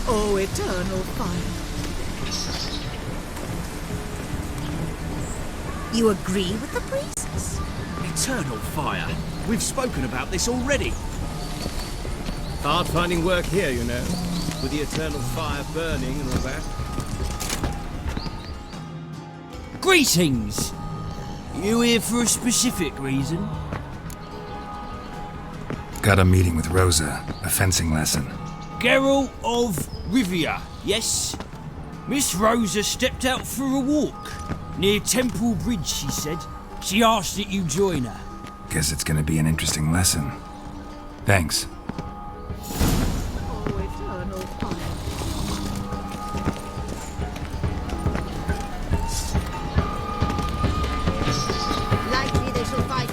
O eternal fire. You agree with the priests? Eternal fire? We've spoken about this already. Hard finding work here, you know, with the eternal fire burning and all that. Greetings! You here for a specific reason? Got a meeting with Rosa, a fencing lesson. Geralt of Rivia, yes? Miss Rosa stepped out for a walk. Near Temple Bridge, she said. She asked that you join her. Guess it's gonna be an interesting lesson. Thanks. O eternal fire. Likely they shall fight.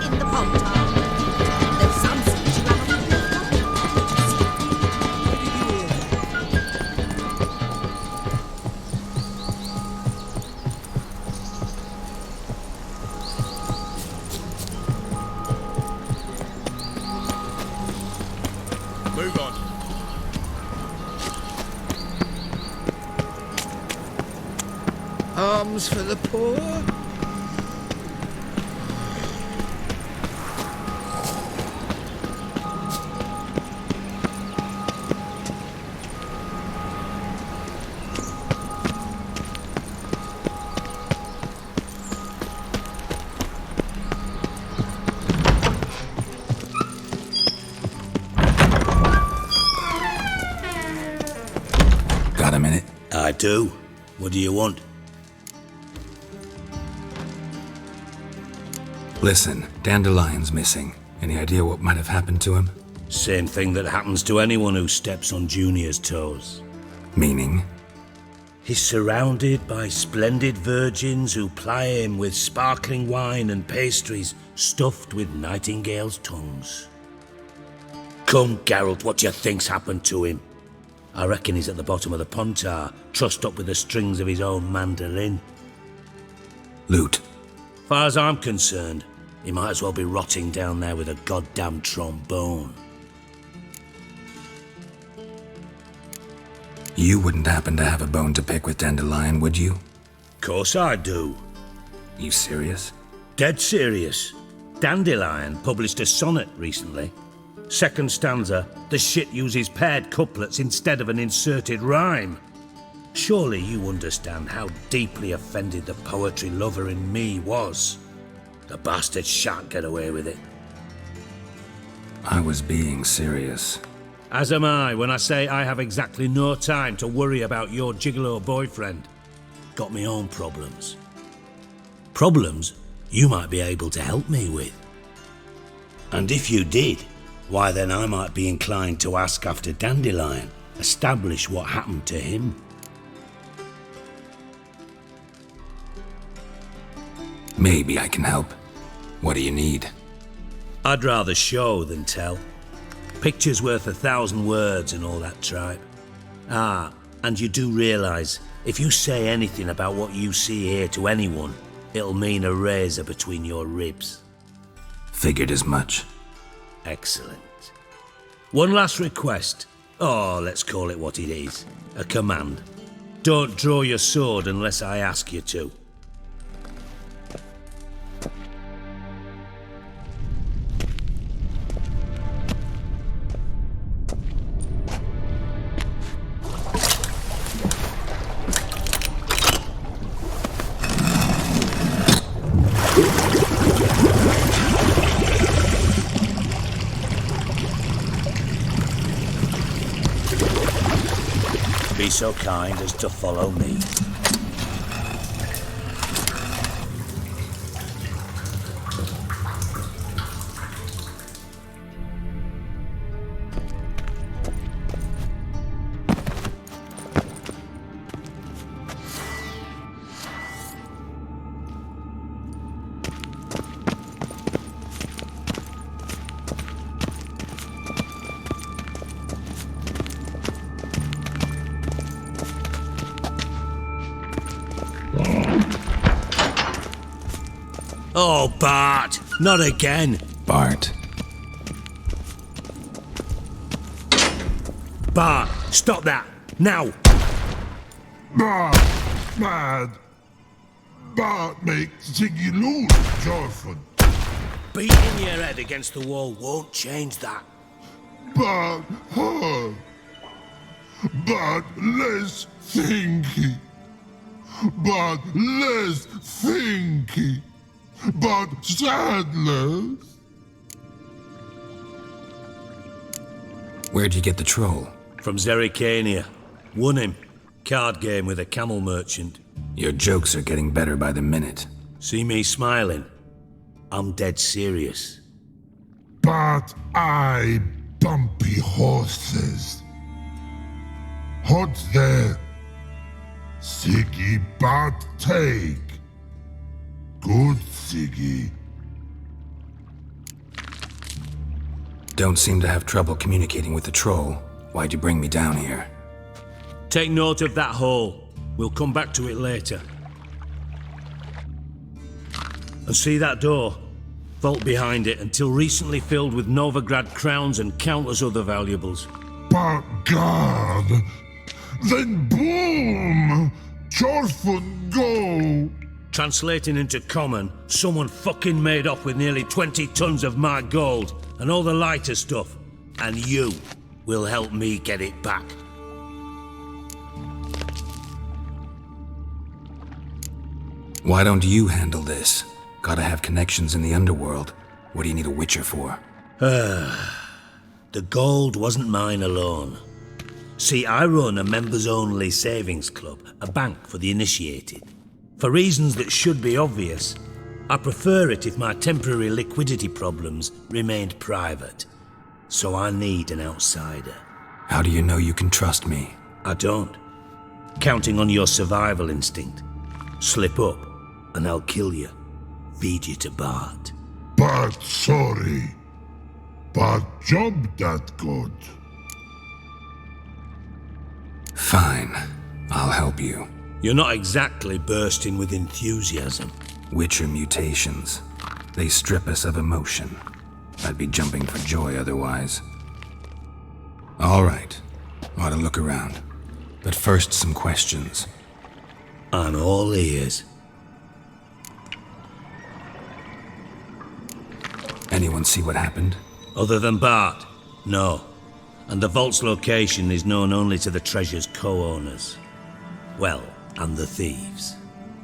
In the pond town. There's some speech around on Move on. Alms for the poor? Got a minute? I do. What do you want? Listen, Dandelion's missing. Any idea what might have happened to him? Same thing that happens to anyone who steps on Junior's toes. Meaning? He's surrounded by splendid virgins who ply him with sparkling wine and pastries stuffed with nightingales' tongues. Come, Geralt, what do you think's happened to him? I reckon he's at the bottom of the Pontar, trussed up with the strings of his own mandolin. Loot. Far as I'm concerned, he might as well be rotting down there with a goddamn trombone. You wouldn't happen to have a bone to pick with Dandelion, would you? Course I do. You serious? Dead serious. Dandelion published a sonnet recently. Second stanza, the shit uses paired couplets instead of an inserted rhyme. Surely you understand how deeply offended the poetry lover in me was. The bastard shan't get away with it. I was being serious. As am I when I say I have exactly no time to worry about your gigolo boyfriend. Got me own problems. Problems you might be able to help me with. And if you did, why then I might be inclined to ask after Dandelion, establish what happened to him. Maybe I can help. What do you need? I'd rather show than tell. Picture's worth 1,000 words and all that tripe. Ah, and you do realise, if you say anything about what you see here to anyone, it'll mean a razor between your ribs. Figured as much. Excellent. One last request. Oh, let's call it what it is. A command. Don't draw your sword unless I ask you to. Be so kind as to follow me. Oh, Bart, not again. Bart. Bart, stop that, now. Mad. Bart make Ziggy lose, Jorfun. Beating your head against the wall won't change that. Bart hard. Bart less thinky. Bart less thinky. Bart sadless. Where'd you get the troll? From Zerrikania. Won him. Card game with a camel merchant. Your jokes are getting better by the minute. See me smiling? I'm dead serious. But I bumpy horses. Hot there. Siggy but take. Good Siggy. Don't seem to have trouble communicating with the troll. Why'd you bring me down here? Take note of that hole. We'll come back to it later. And see that door? Vault behind it, until recently filled with Novigrad crowns and countless other valuables. But God. Then boom! Jorfun go! Translating into common, someone fucking made off with nearly 20 tons of my gold and all the lighter stuff. And you will help me get it back. Why don't you handle this? Gotta have connections in the underworld. What do you need a witcher for? The gold wasn't mine alone. See, I run a members-only savings club, a bank for the initiated. For reasons that should be obvious, I prefer it if my temporary liquidity problems remained private. So I need an outsider. How do you know you can trust me? I don't. Counting on your survival instinct. Slip up, and I'll kill you. Feed you to Bart. But sorry. But job that good. Fine. I'll help you. You're not exactly bursting with enthusiasm. Witcher mutations. They strip us of emotion. I'd be jumping for joy otherwise. All right. Ought to look around. But first, some questions. I'm all ears. Anyone see what happened? Other than Bart? No. And the vault's location is known only to the treasure's co-owners. Well, and the thieves.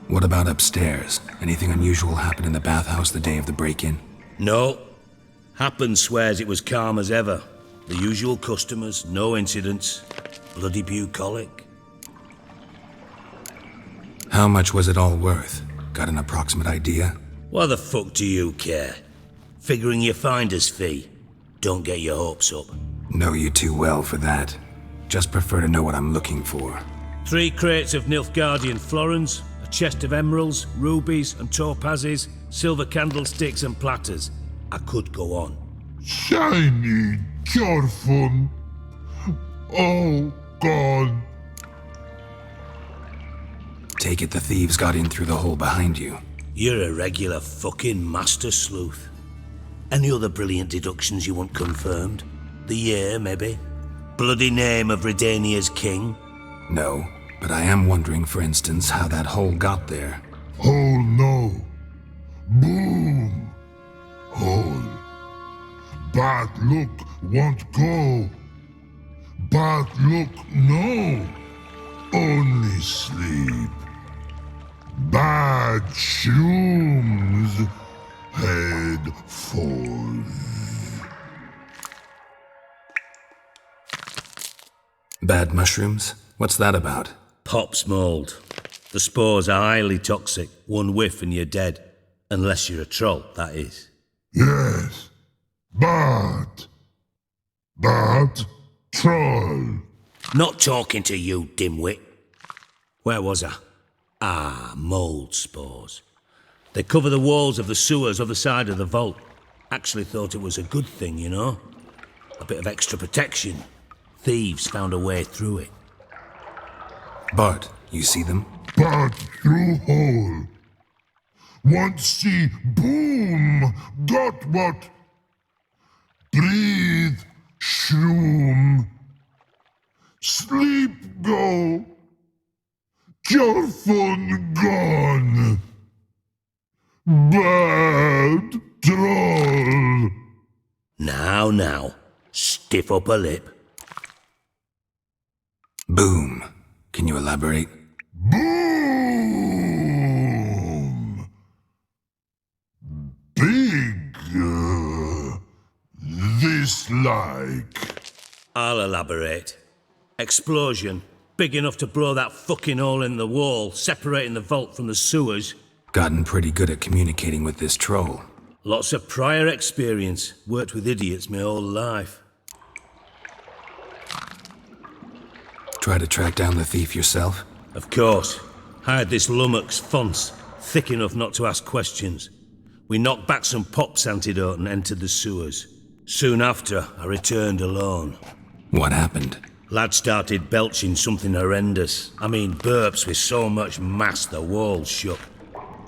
What about upstairs? Anything unusual happen in the bathhouse the day of the break-in? No. Happen swears it was calm as ever. The usual customers, no incidents. Bloody bucolic. How much was it all worth? Got an approximate idea? Why the fuck do you care? Figuring your finder's fee. Don't get your hopes up. Know you too well for that. Just prefer to know what I'm looking for. 3 crates of Nilfgaardian florins, a chest of emeralds, rubies and topazes, silver candlesticks and platters. I could go on. Shiny Jorfun. Oh, God. Take it the thieves got in through the hole behind you. You're a regular fucking master sleuth. Any other brilliant deductions you want confirmed? The year, maybe? Bloody name of Redania's king? No, but I am wondering, for instance, how that hole got there. Hole no. Boom. Hole. Bad look won't go. Bad look no. Only sleep. Bad shoes. Head falls. Bad mushrooms? What's that about? Pop's mold. The spores are highly toxic. One whiff and you're dead. Unless you're a troll, that is. Yes. Bad. Bad troll. Not talking to you, dimwit. Where was I? Ah, mold spores. They cover the walls of the sewers other side of the vault. Actually thought it was a good thing, you know? A bit of extra protection. Thieves found a way through it. Bart, you see them? Bad through hole. Want see boom? Got what? Breathe, shroom. Sleep go. Your fun gone. Bad troll. Now, stiff upper lip. Boom. Can you elaborate? Boom! Big. This like. I'll elaborate. Explosion. Big enough to blow that fucking hole in the wall, separating the vault from the sewers. Gotten pretty good at communicating with this troll. Lots of prior experience. Worked with idiots my whole life. Try to track down the thief yourself? Of course. Hired this lummox, Fons, thick enough not to ask questions. We knocked back some Pop's antidote and entered the sewers. Soon after, I returned alone. What happened? Lad started belching something horrendous. I mean, burps with so much mass the walls shook.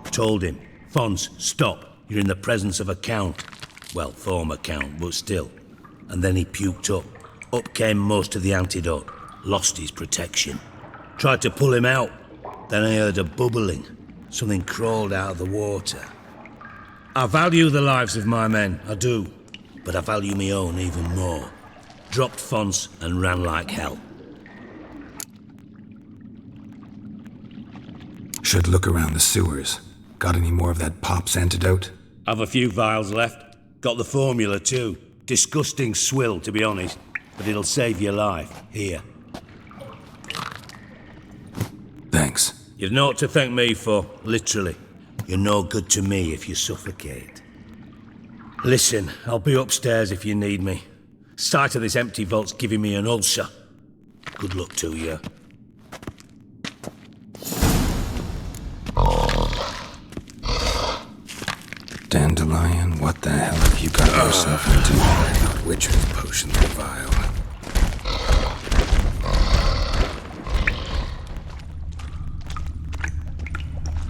Told him, Fons, stop. You're in the presence of a count. Well, former count, but still. And then he puked up. Up came most of the antidote. Lost his protection. Tried to pull him out. Then I heard a bubbling. Something crawled out of the water. I value the lives of my men, I do. But I value my own even more. Dropped Fons and ran like hell. Should look around the sewers. Got any more of that Pop's antidote? I've a few vials left. Got the formula too. Disgusting swill, to be honest. But it'll save your life. Here. Thanks. You've naught to thank me for, literally. You're no good to me if you suffocate. Listen, I'll be upstairs if you need me. Sight of this empty vault's giving me an ulcer. Good luck to you. Dandelion, what the hell have you got yourself into? Witcher's potion vial.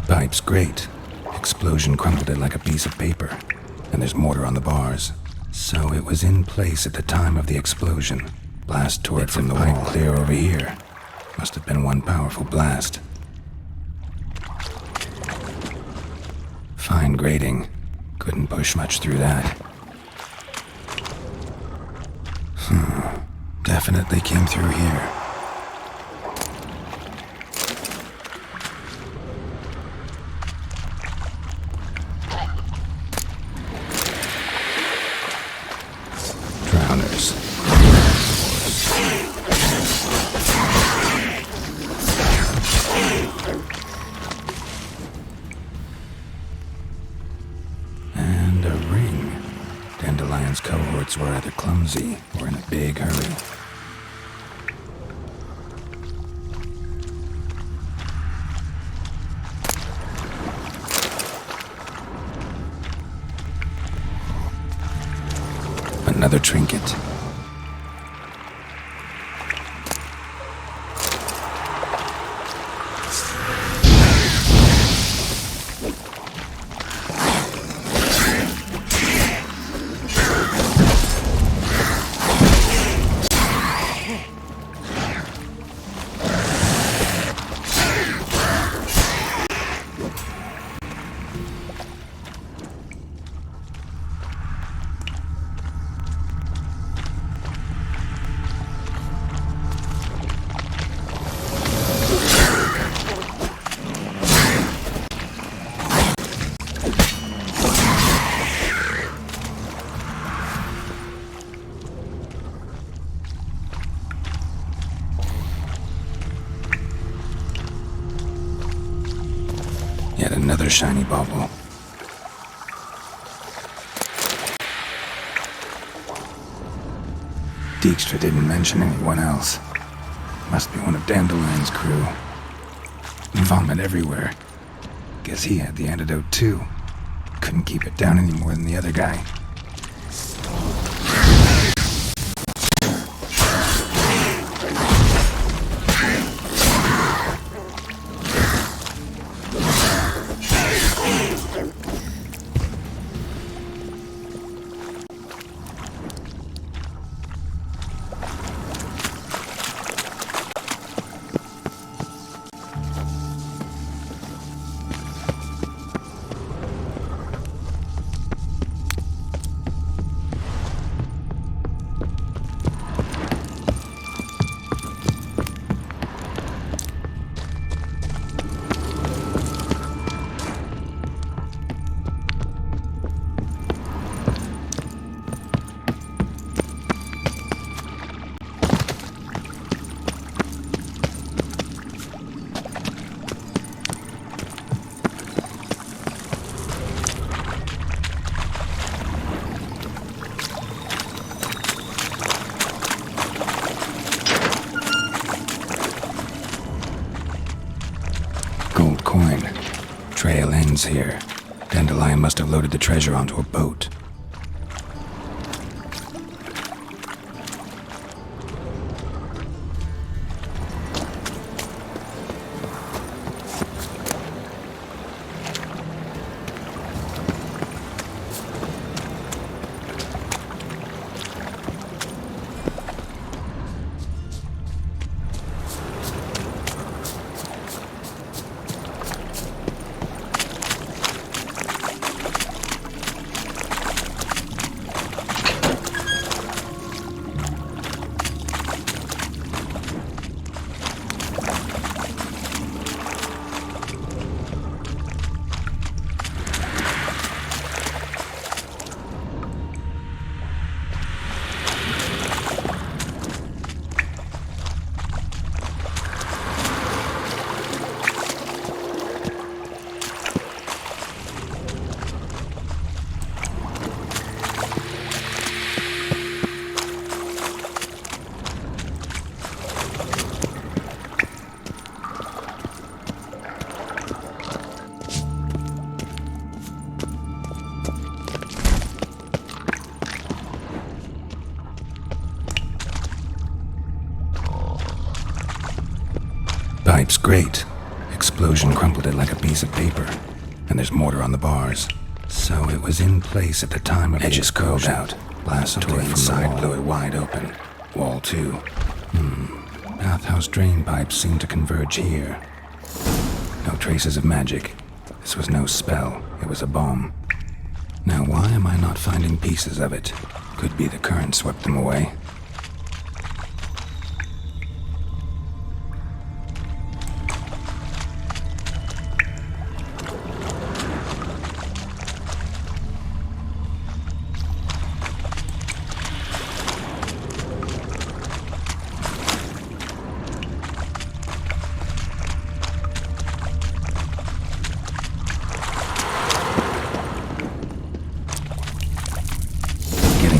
Pipe's great. Explosion crumpled it like a piece of paper. And there's mortar on the bars. So it was in place at the time of the explosion. Blast tore it from the wall clear over here. Must have been one powerful blast. Fine grating. Couldn't push much through that. Definitely came through here. Drowners. And a ring. Dandelion's cohorts were either clumsy or in a big hurry. Another trinket. Yet another shiny bauble. Dijkstra didn't mention anyone else. Must be one of Dandelion's crew. Vomit everywhere. Guess he had the antidote too. Couldn't keep it down any more than the other guy. here. Dandelion must have loaded the treasure onto a boat. Pipe's great. Explosion crumpled it like a piece of paper. And there's mortar on the bars. So it was in place at the time of edges curled out. Blast tore inside, blew it wide open. Wall 2. Bathhouse drain pipes seem to converge here. No traces of magic. This was no spell. It was a bomb. Now why am I not finding pieces of it? Could be the current swept them away.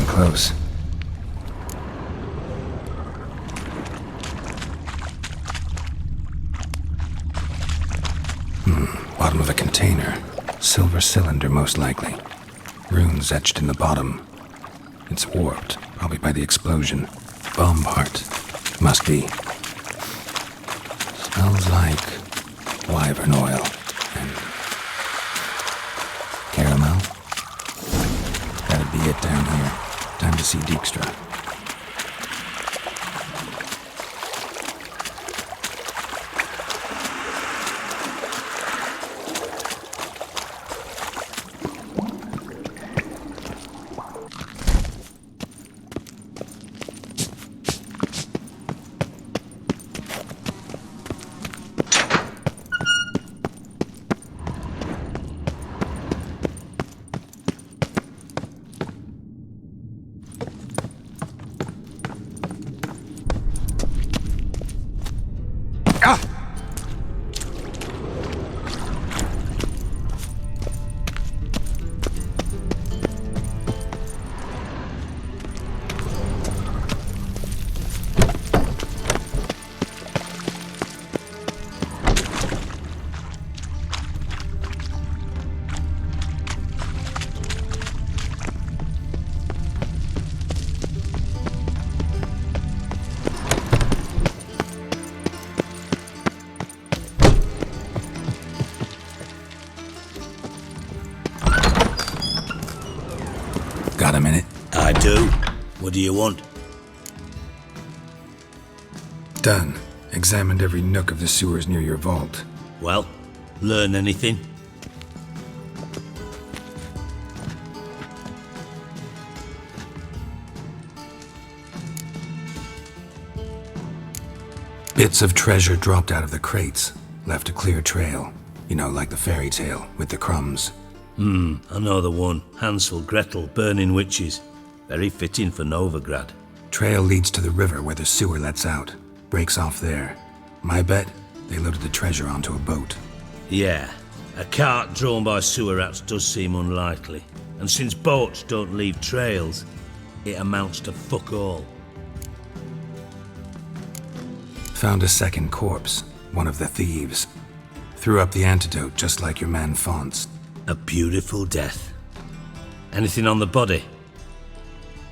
Close. Bottom of a container. Silver cylinder, most likely. Runes etched in the bottom. It's warped, probably by the explosion. Bomb part. Must be. Smells like wyvern oil and caramel. That'd be it down here. Time to see Dijkstra. Got a minute? I do. What do you want? Done. Examined every nook of the sewers near your vault. Well, learn anything? Bits of treasure dropped out of the crates. Left a clear trail. You know, like the fairy tale, with the crumbs. I know the one. Hansel, Gretel, burning witches. Very fitting for Novigrad. Trail leads to the river where the sewer lets out. Breaks off there. My bet, they loaded the treasure onto a boat. Yeah, a cart drawn by sewer rats does seem unlikely. And since boats don't leave trails, it amounts to fuck all. Found a second corpse, one of the thieves. Threw up the antidote just like your man Fonts. A beautiful death. Anything on the body?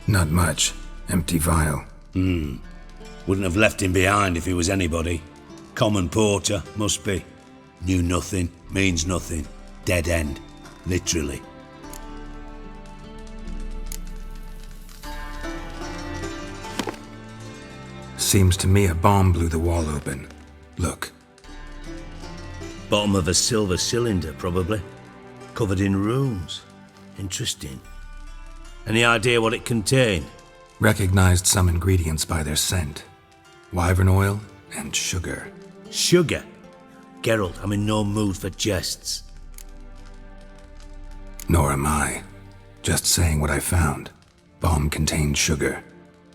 Not much. Empty vial. Wouldn't have left him behind if he was anybody. Common porter, must be. Knew nothing, means nothing. Dead end. Literally. Seems to me a bomb blew the wall open. Look. Bottom of a silver cylinder, probably. Covered in runes. Interesting. Any idea what it contained? Recognized some ingredients by their scent. Wyvern oil and sugar. Sugar? Geralt, I'm in no mood for jests. Nor am I. Just saying what I found. Bomb contained sugar.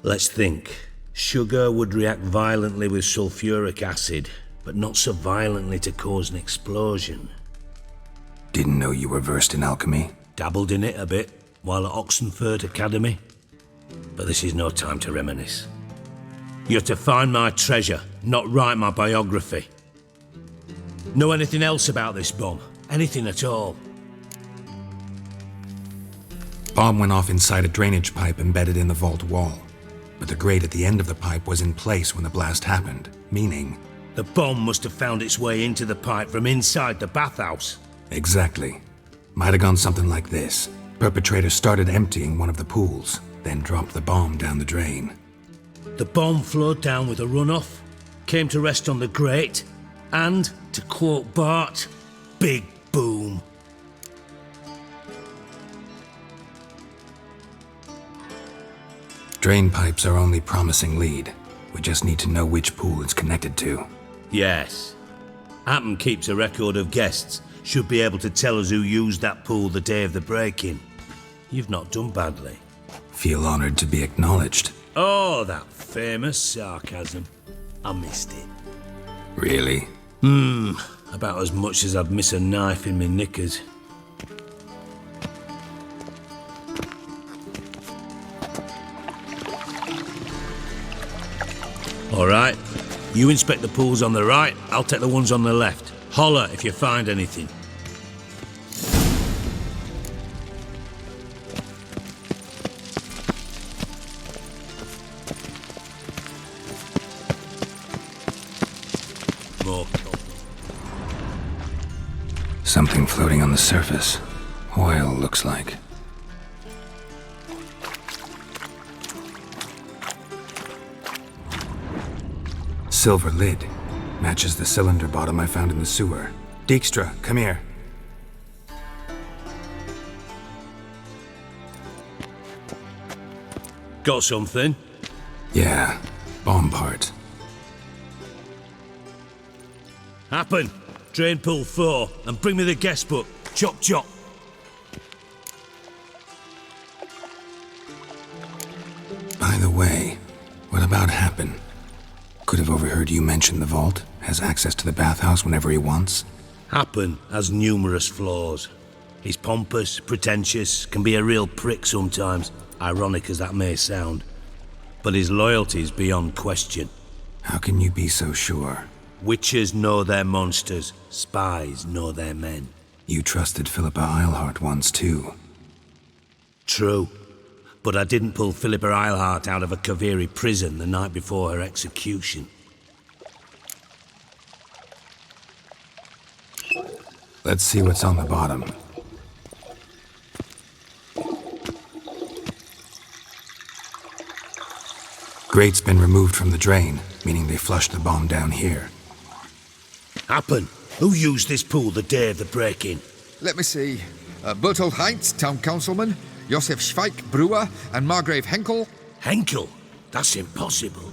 Let's think. Sugar would react violently with sulfuric acid, but not so violently to cause an explosion. Didn't know you were versed in alchemy. Dabbled in it a bit while at Oxenford Academy. But this is no time to reminisce. You're to find my treasure, not write my biography. Know anything else about this bomb? Anything at all? Bomb went off inside a drainage pipe embedded in the vault wall. But the grate at the end of the pipe was in place when the blast happened, meaning... The bomb must have found its way into the pipe from inside the bathhouse. Exactly. Might have gone something like this. Perpetrator started emptying one of the pools, then dropped the bomb down the drain. The bomb flowed down with a runoff, came to rest on the grate, and, to quote Bart, big boom. Drain pipes are only promising lead. We just need to know which pool it's connected to. Yes. Appen keeps a record of guests. Should be able to tell us who used that pool the day of the break-in. You've not done badly. Feel honored to be acknowledged. Oh, that famous sarcasm. I missed it. Really? About as much as I'd miss a knife in my knickers. All right. You inspect the pools on the right, I'll take the ones on the left. Holler if you find anything. More. Something floating on the surface. Oil, looks like. Silver lid. Matches the cylinder bottom I found in the sewer. Dijkstra, come here. Got something? Yeah, bomb part. Happen. Drain pool 4 and bring me the guest book. Chop chop. By the way, what about Happen? Could have overheard you mention the vault. Has access to the bathhouse whenever he wants. Happen has numerous flaws. He's pompous, pretentious, can be a real prick sometimes, ironic as that may sound. But his loyalty's beyond question. How can you be so sure? Witches know their monsters, spies know their men. You trusted Philippa Eilhart once too. True. But I didn't pull Philippa Eilhart out of a Kaviri prison the night before her execution. Let's see what's on the bottom. Grate's been removed from the drain, meaning they flushed the bomb down here. Happen. Who used this pool the day of the break-in? Let me see. Bertold Heinz, town councilman, Josef Schweik, brewer, and Margrave Henkel. Henkel? That's impossible.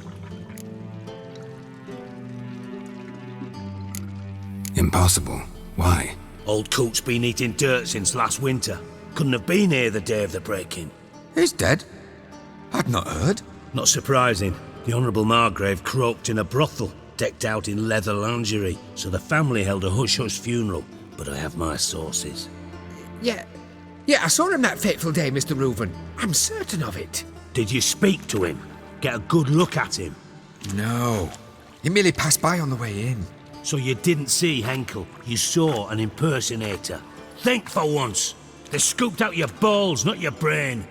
Impossible. Why? Old Coot's been eating dirt since last winter. Couldn't have been here the day of the break-in. He's dead? I'd not heard. Not surprising. The Honourable Margrave croaked in a brothel, decked out in leather lingerie, so the family held a hush-hush funeral. But I have my sources. Yeah, I saw him that fateful day, Mr. Reuven. I'm certain of it. Did you speak to him? Get a good look at him? No. He merely passed by on the way in. So you didn't see Henkel, you saw an impersonator. Think for once. They scooped out your balls, not your brain.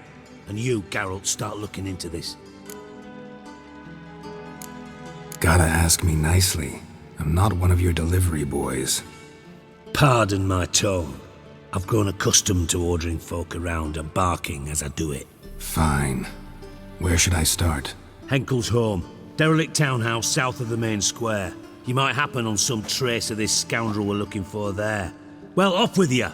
And you, Geralt, start looking into this. Gotta ask me nicely. I'm not one of your delivery boys. Pardon my tone. I've grown accustomed to ordering folk around and barking as I do it. Fine. Where should I start? Henkel's home. Derelict townhouse south of the main square. You might happen on some trace of this scoundrel we're looking for there. Well, off with you!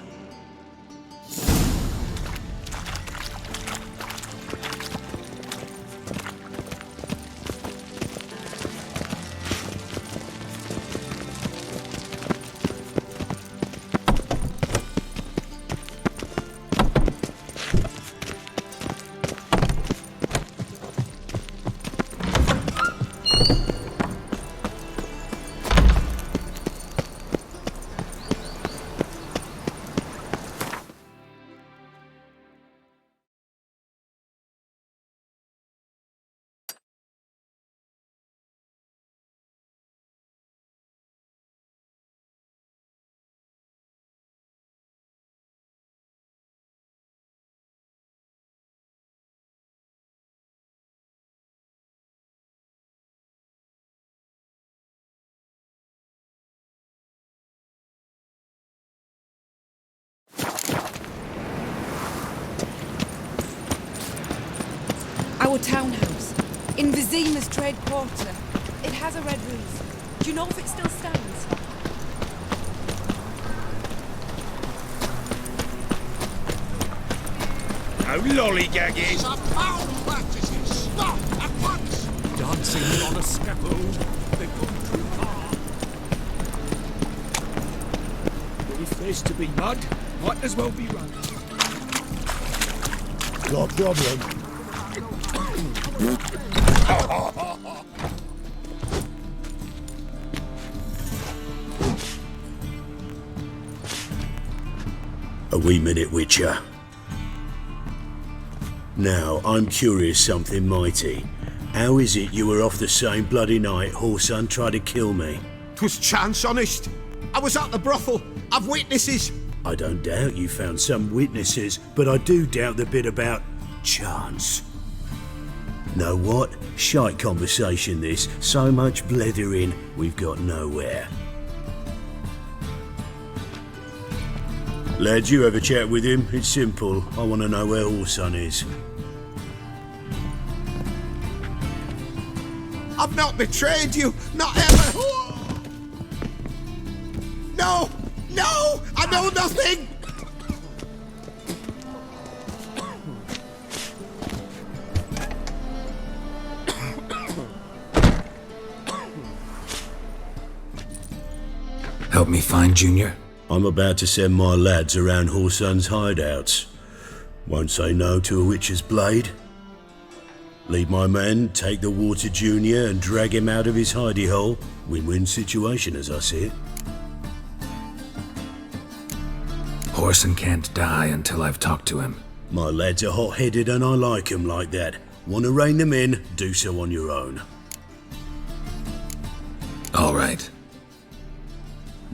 Our townhouse, in Vizima's trade quarter. It has a red roof. Do you know if it still stands? No lollygagging! Some foul practices! Stop at once! Dancing on a scaffold. They've gone too far. If there's to be mud, might as well be run. Got a problem? A wee minute, Witcher. Now, I'm curious something mighty. How is it you were off the same bloody night Whoreson tried to kill me? 'Twas chance, honest. I was at the brothel. I've witnesses. I don't doubt you found some witnesses, but I do doubt the bit about chance. Know what? Shite conversation this. So much blethering, we've got nowhere. Lads, you have a chat with him. It's simple. I want to know where Whoreson is. I've not betrayed you. Not ever. No! No! I know nothing! Help me find Junior? I'm about to send my lads around Whoreson's hideouts. Won't say no to a witch's blade. Lead my men, take the water Junior and drag him out of his hidey hole. Win-win situation as I see it. Whoreson can't die until I've talked to him. My lads are hot-headed and I like 'em like that. Want to rein them in? Do so on your own. All right.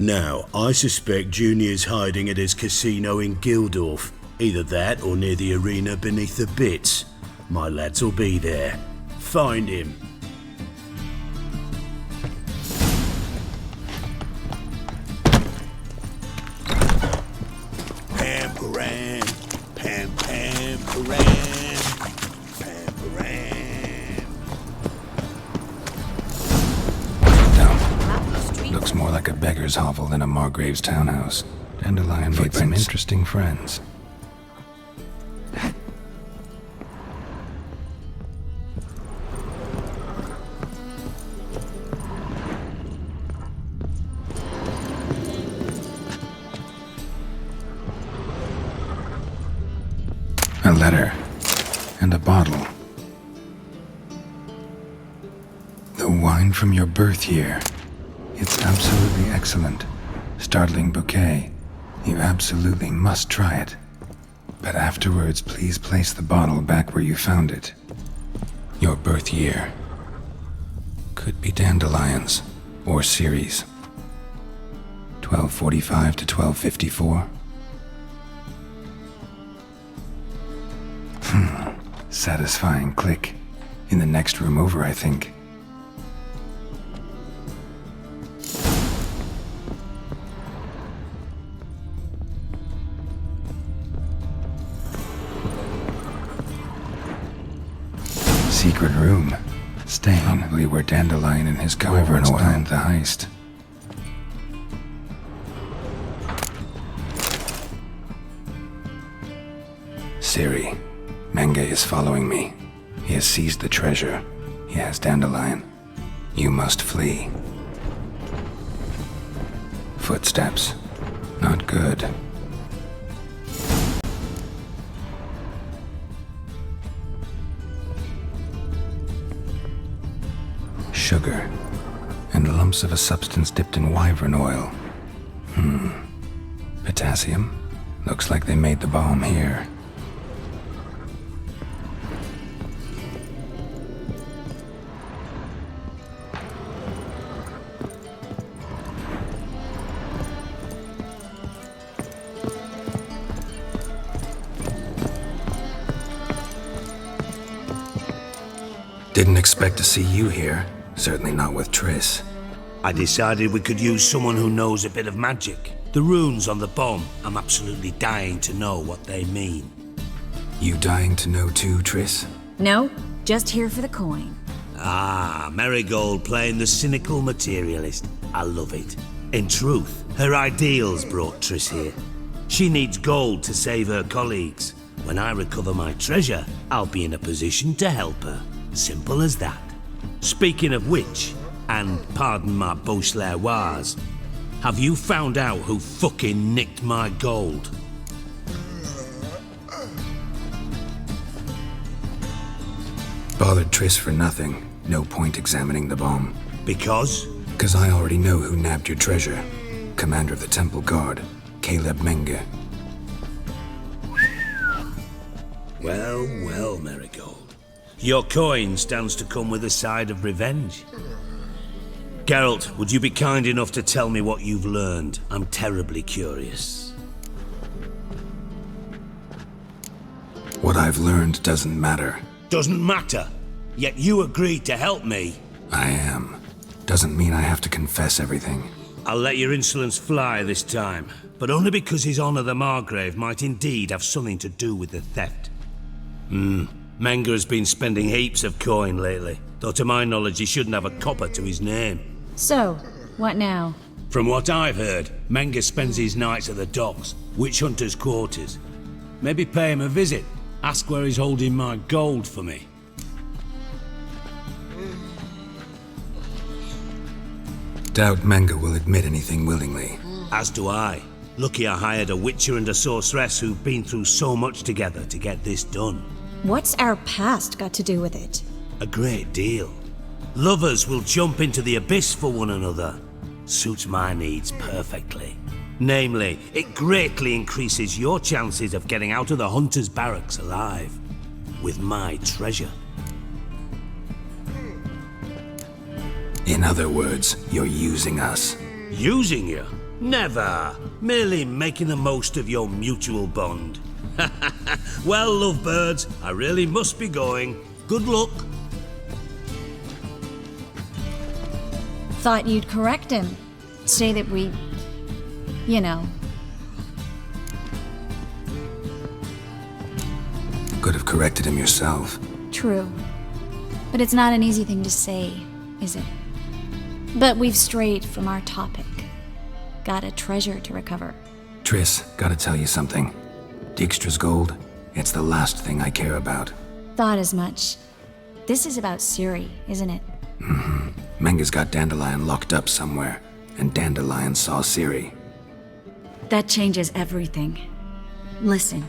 Now, I suspect Junior's hiding at his casino in Gildorf. Either that or near the arena beneath the Bits. My lads will be there. Find him. Pam Paran, Pam Pam Paran, Pam Paran. Down. Looks more like a beggar's hovel than a Margrave's townhouse. Dandelion made some interesting friends. A letter. And a bottle. The wine from your birth year. It's absolutely excellent. Startling bouquet. You absolutely must try it. But afterwards, please place the bottle back where you found it. Your birth year. Could be dandelions. Or Ceres. 1245 to 1254. satisfying click. In the next room over, I think. Secret room. Stain. Probably where Dandelion and his cohorts planned the heist. Ciri. Menge is following me. He has seized the treasure. He has Dandelion. You must flee. Footsteps. Not good. Sugar. And lumps of a substance dipped in wyvern oil. Potassium? Looks like they made the bomb here. Didn't expect to see you here. Certainly not with Triss. I decided we could use someone who knows a bit of magic. The runes on the bomb, I'm absolutely dying to know what they mean. You dying to know too, Triss? No, just here for the coin. Ah, Marigold playing the cynical materialist. I love it. In truth, her ideals brought Triss here. She needs gold to save her colleagues. When I recover my treasure, I'll be in a position to help her. Simple as that. Speaking of which, and pardon my Beauclervois, have you found out who fucking nicked my gold? Bothered Triss for nothing. No point examining the bomb. Because? Because I already know who nabbed your treasure. Commander of the Temple Guard, Caleb Menge. Well, well, Marigold. Your coin stands to come with a side of revenge. Geralt, would you be kind enough to tell me what you've learned? I'm terribly curious. What I've learned doesn't matter. Doesn't matter? Yet you agreed to help me. I am. Doesn't mean I have to confess everything. I'll let your insolence fly this time, but only because His Honor the Margrave might indeed have something to do with the theft. Menge has been spending heaps of coin lately, though to my knowledge he shouldn't have a copper to his name. So, what now? From what I've heard, Menge spends his nights at the docks, witch hunters' quarters. Maybe pay him a visit, ask where he's holding my gold for me. Doubt Menge will admit anything willingly. As do I. Lucky I hired a witcher and a sorceress who've been through so much together to get this done. What's our past got to do with it? A great deal. Lovers will jump into the abyss for one another. Suits my needs perfectly. Namely, it greatly increases your chances of getting out of the hunter's barracks alive. With my treasure. In other words, you're using us. Using you? Never. Merely making the most of your mutual bond. Well, lovebirds, I really must be going. Good luck. Thought you'd correct him. Say that we... you know. Could have corrected him yourself. True. But it's not an easy thing to say, is it? But we've strayed from our topic. Got a treasure to recover. Triss, gotta tell you something. Dijkstra's gold, it's the last thing I care about. Thought as much. This is about Ciri, isn't it? Menge's got Dandelion locked up somewhere, and Dandelion saw Ciri. That changes everything. Listen,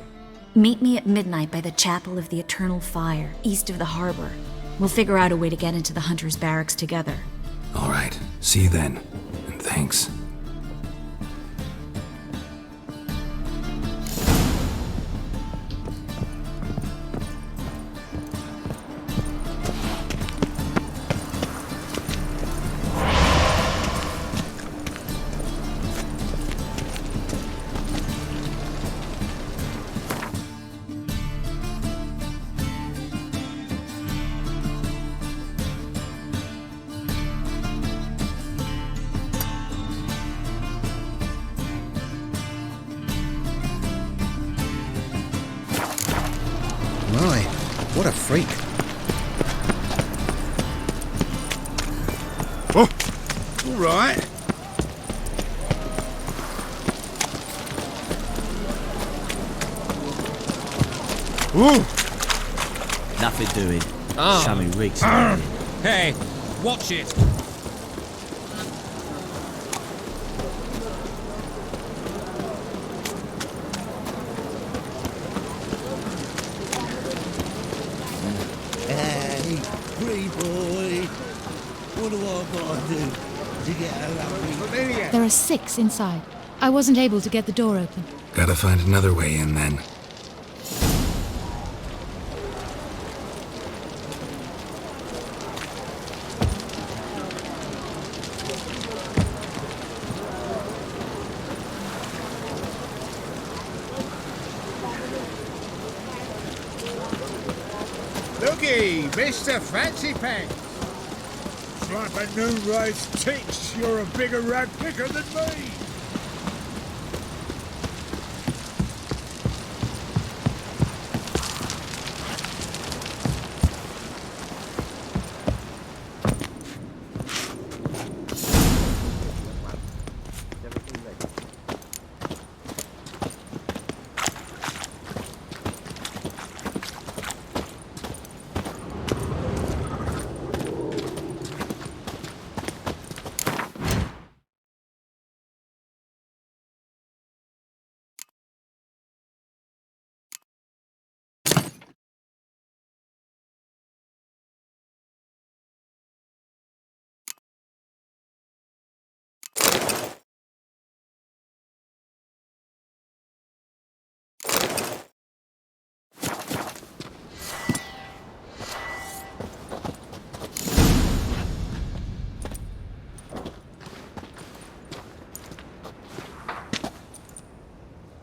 meet me at midnight by the Chapel of the Eternal Fire, east of the harbor. We'll figure out a way to get into the Hunter's Barracks together. All right, see you then, and thanks. freak. Oh, all right. Ooh. Nothing doing. Oh. Something reeks. Hey, watch it. Hey, free boy. What do I gotta do to get a lovely... There are 6 inside. I wasn't able to get the door open. Gotta find another way in then. Looky, Mr. Fancy Pants. It's like a new race tits. You're a bigger rag picker than me.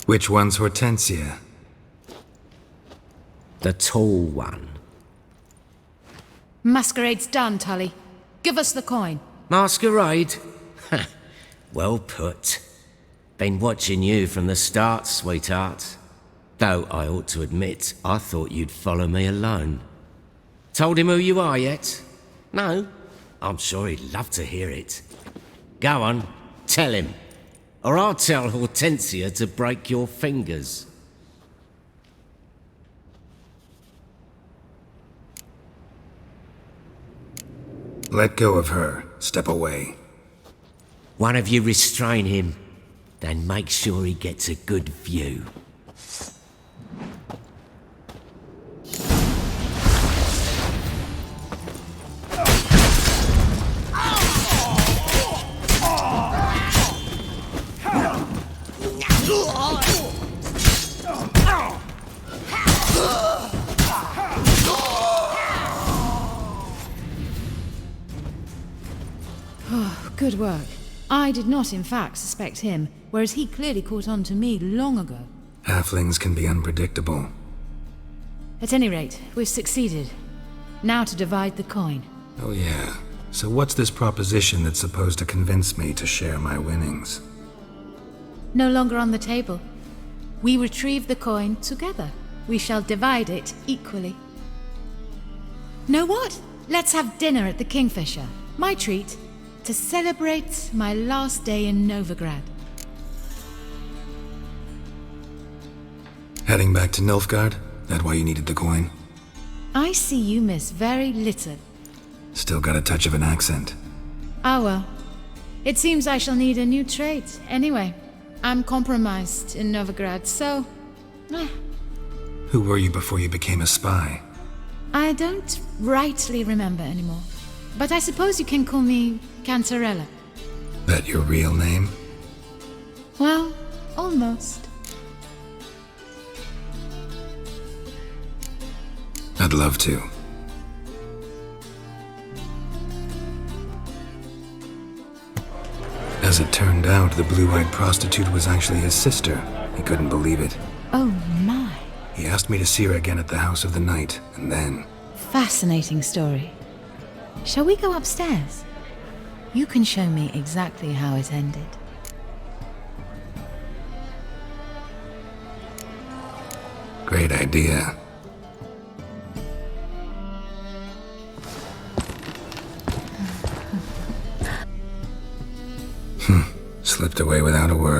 Which one's Hortensia? The tall one. Masquerade's done, Tully. Give us the coin. Masquerade? Well put. Been watching you from the start, sweetheart. Though I ought to admit, I thought you'd follow me alone. Told him who you are yet? No? I'm sure he'd love to hear it. Go on, tell him. Or I'll tell Hortensia to break your fingers. Let go of her. Step away. One of you restrain him, then make sure he gets a good view. Good work. I did not, in fact, suspect him, whereas he clearly caught on to me long ago. Halflings can be unpredictable. At any rate, we've succeeded. Now to divide the coin. Oh yeah. So what's this proposition that's supposed to convince me to share my winnings? No longer on the table. We retrieve the coin together. We shall divide it equally. Know what? Let's have dinner at the Kingfisher. My treat. To celebrate my last day in Novigrad. Heading back to Nilfgaard? That why you needed the coin? I see you miss very little. Still got a touch of an accent. Ah well. It seems I shall need a new trade. Anyway, I'm compromised in Novigrad, so... Who were you before you became a spy? I don't rightly remember anymore. But I suppose you can call me Cantarella. That your real name? Well, almost. I'd love to. As it turned out, the blue-eyed prostitute was actually his sister. He couldn't believe it. Oh my. He asked me to see her again at the House of the Night, and then... Fascinating story. Shall we go upstairs? You can show me exactly how it ended. Great idea. slipped away without a word.